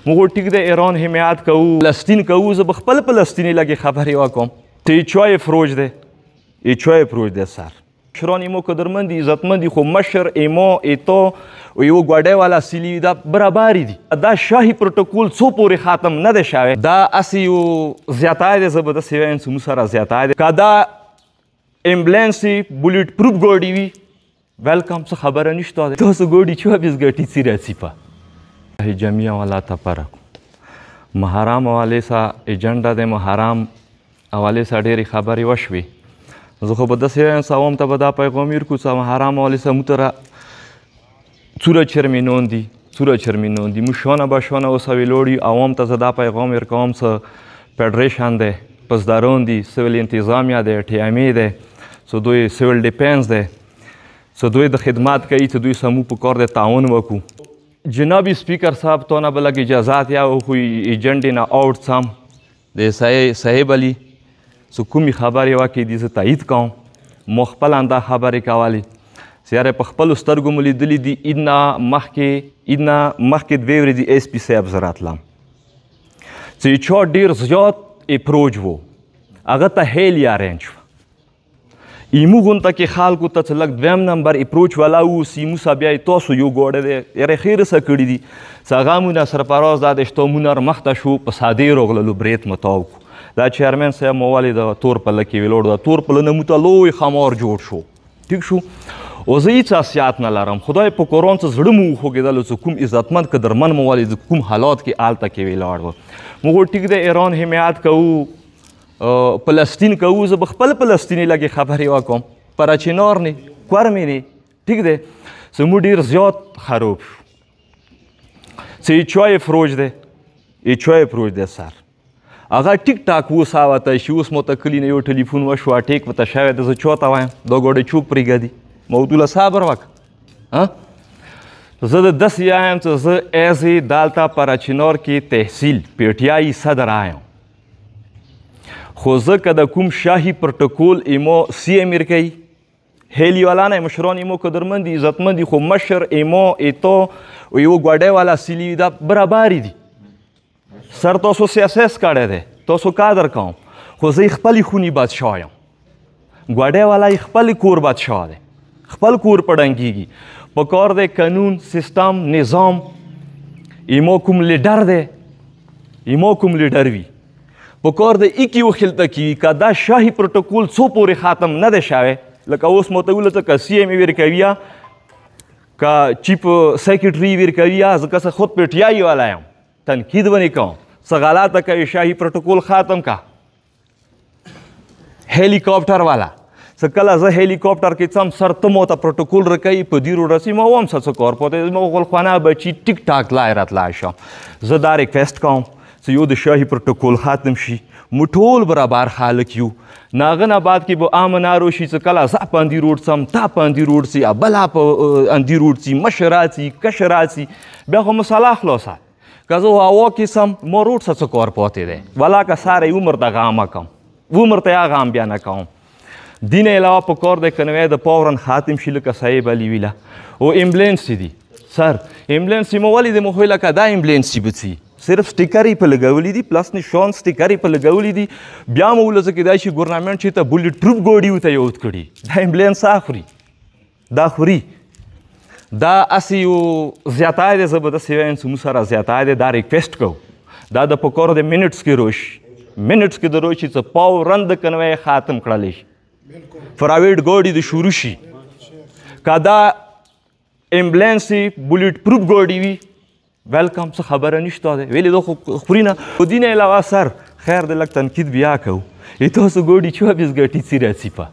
موږ ټیک د ایران حمایت کوو، فلسطین کوو. زه به خپل فلسطیني لږې خبرې وکړم. ته چای فروش دی، چای فروش دی سر. مشران ایمو قدرمندی عزتمندی، خو مشر ایمو ایتو و یو ګوډی والا سیلی دا برابرې دي. دا شاهي پروتوکول څو پورې ختم نه دی شوی. دا هسې یو زیاتی دی، زه به داسې وایم چې موږ سره زیاتی دی. که دا امبولانس بولټ پروف ګاډي وي ویلکم، څه خبره نشته دی. تاسو ګاډي 24 ګټي څه راځي په جمعیه والا تپرک محرم حوالې سره ایجنډا د محرم حوالې سره ډېرې خبرې وشوې. زه خو به داسې وایم چې عوام ته به دا پیغام ورکړو چې محرم حوالې سره موږ ته څوره چرمینون دي، څوره چرمینون دي. موږ شانه به شانه اوسوي لوړي. عوام ته زه دا پیغام ورکوم چې فیډریشن دی، پسداران دي، سیول انتظامیه دی، ټیامې دی، چې دوی سیول ډیفینس دی، چې دوی د خدمات کوي، چې دوی سمو په کار دی تعاون وکړو. جناب سپیکر صاحب تو نه به لږ اجازات یا خو ایجنډې نه آوټ سم د صاحب علي څه کومې خبرې وکړې دي زه تایید کوم. مو خپل دا خبرې کولې چې یاره په خپلو سترګو مو لیدلي دي. ایدنه مخکې 2 ورځې ایس پي صاحب زه راتلم چې چا ډېر زیات اپروچ و، هغه ته هیل یا رینج و. ایمو غونته کې خلکو ته چې لږ 2 نمبر اپروچ والا و، سیمو صاحب بیا تاسو یو ګوډی دی یاره خیر څه کړي دي چې هغه مونه سرفراز دا دی چې تو مونر مخته شو په سادې راغللو برید مو تاو کړو. دا چیرمن صاحب مو ولې د تور پله کې ویلوړ دا تور پله نه مو ته لوی خمار جوړ شو. ټیک شو. او زه هېڅ اسیات نه لرم. خدای په قرآن څه زړه مو وخوږېدلو چې کوم عزتمند قدرمن مو ولې د کوم حالات کې هلته کې ویلاړ و. موږ ټیک د ایران حمایت کوو، فلسطین کوو. زه به خپل فلسطیني لږې خبرې وکړم. پراچینار نه کورمې نه ټیک دی چې موږ ډېر زیات خراب شو. چې چای فروش دی، چای فروش دی سر. هغه ټیک ټاک وساوتی شي. اوس مو ته کلي نه یو ټلیفون وشو اټیک ورته شوی دی. زه چاته وایم دا ګوډی چوک پرېږدي. موضوع صبر وکړه. زه د داسې یم چې زه ایز دلته پراچینار کې تحصیل پیټیایي صدر آیم، خو زه که د کوم شاهي پروتوکول ایمو سی امیر کوي هیلی والا نه، مشران ایمو قدرمندي عزتمندي، خو مشر ایمو ایتو و یو ګوډی والا سیلی دا برابرې دي. سر تاسو سیاسیس کړی دی، تاسو قدر کوم، خو زه خپلې خونې بادشاه یم. ګوډی والا یې خپل کور بادشاه دی، خپل کور په ډنګېږي. په کار دی قانون سیستم نظام ایمو کوم لیډر دی، ایمو کوم لیډر وي په کار دی ایکي وخلته کیوي. که دا شاهي پروتوکول څو پورې ختم نه دی شوی، لکه اوس مو ته ویله که سی ایم ورکوي یا که چیف سیکرټري ورکوي یا زه که څه خود پیټیایي والا یم تنقید ونې کوم څه غلطه کوي. شاهي پروتوکول ختم کا. هلیکاپټر والا څه کله زه هلیکاپټر کې څم سر ته مو ته پروتوکول رکوي په دیرو رسي ما هم څه کار پاتې زما غلخوانه بچي ټیک ټاک لای راتلای شم. زه دا ریکویسټ کوم چې یو د شاهي پروتوکول ختم شي. موږ ټول برابر خلک یو. نه هغه نه بعد کې به امن نارو شي چې کله زه په اندي روډ څم تا په اندي روډ سي یا بله په اندي روډ سي مشر راسي کشر راسي بیا خو مسله خلاصه. که زه هوا کې سم ما روډ څه کار پاتې دی ولا که ساری عمر دغه عامه کوم عمر ته هغه هم بیا نه کوم. دین علاوه په کار دی که نوی د پاورن ختم شي لکه صاحب علي ویله. او امبولانس دي سر امبولانس مو ولې د مو لکه دا امبولانس به څي صرف سټیکرې په لګولي دي پلس نشان سټیکرې په لګولي دي. بیا مو ولزه کېدای شي ګورنمنټ چې ته بولټ پروف ګاډي ورته یوت کړي. دا امبولانس خوري دا خوري. دا هسې یو زیاتی دی. زه به داسې وایم چې موږ سره زیاتی دی. دا ریکویسټ کوو دا د په کار د منټس کې روشي منټس کې د روشي چې فورن د کنوی ختم کړلی شي. پرایویټ ګاډي د شروع شي. که دا امبولانس بولټ پروف ګاډي وي ویلکم څه خبره نشته دی. ویلې دا خو خوري نه. خو دین علاوه سر خیر دی لږ تنقید بیا کوو. تاسو ګاډي 24 ګټې څه راځي په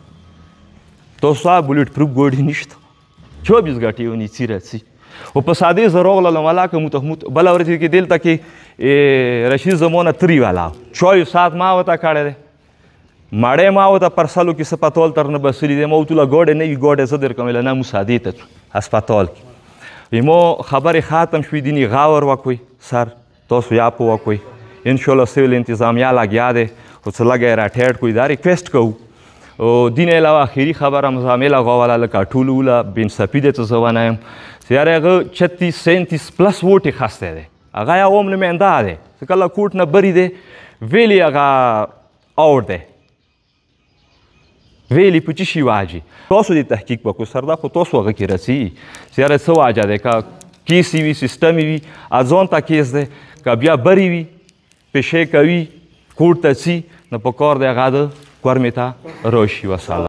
تاسو بولټ پروف ګاډي نشته 24 ګټې ونی څه راځي. او په سادې زه راغلم ولاکه مو بله ورځ کې دلته کې رشید زمانه تری والا چای ساعت ما ورته کړی دی. مړی ما ورته پرسلو کې سپتال تر نه بسلي دی. ما ورته ویله ګاډی نه وي ګاډی زه درکوم. ویله نه مو سادې ته ځو هسپتال کې. ایمو خبرې ختم شوې دیني غور وکوئ سر تاسو یا په وکوئ. انشاءالله سیول انتظامیه لګیا دی خو څه لږی راټیټ کوئ. دا ریکویسټ کوو. او دین علاوه آخري خبره مزامل هغه والا لکه ټول وله بنصفي دی ته زه ونه یم چې یاره هغه 36 37 پلس ووټ یې خستی دی. هغه یا هم نماینده دی چې کله کوټ نه بری دی ویلې هغه آوټ دی ویلې په څه شي واجي تاسو دې تحقیق وکړو سر دا خو تاسو هغه کې رسي چې یاره څه واجه دی که کیسې وي سیسټمې وي ځان ته کیس دی که بیا بری وي پیشې کوي کوټ ته ځي نو په کار دی هغه د کورمې ته راشي وسلام